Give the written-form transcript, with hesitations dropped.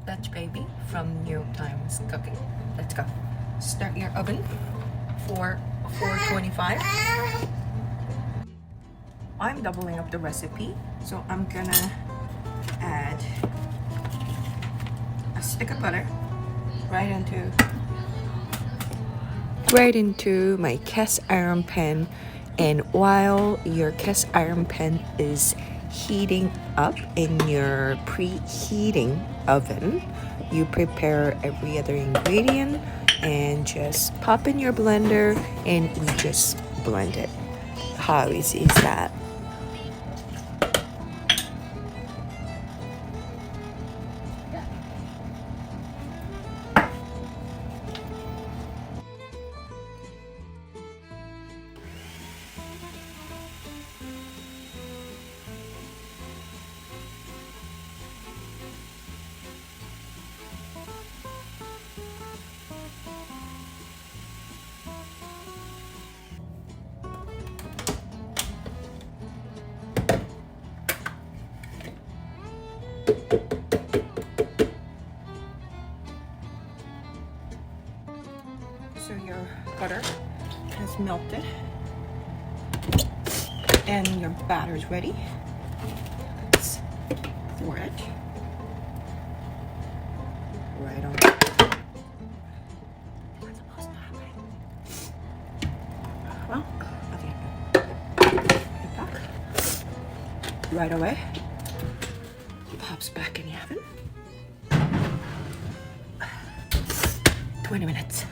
Dutch baby from New York Times Cooking. Let's go. Start your oven for 425. I'm doubling up the recipe, so I'm gonna add a stick of butter right into my cast iron pan. And while your cast iron pan is heating up in your preheating oven, you prepare every other ingredient and just pop in your blender and we just blend it. How easy is that? So your butter has melted and your batter is ready. Let's pour it right on. What's supposed to happen? Well, okay. Get back. Right away. Pops back in the oven. 20 minutes.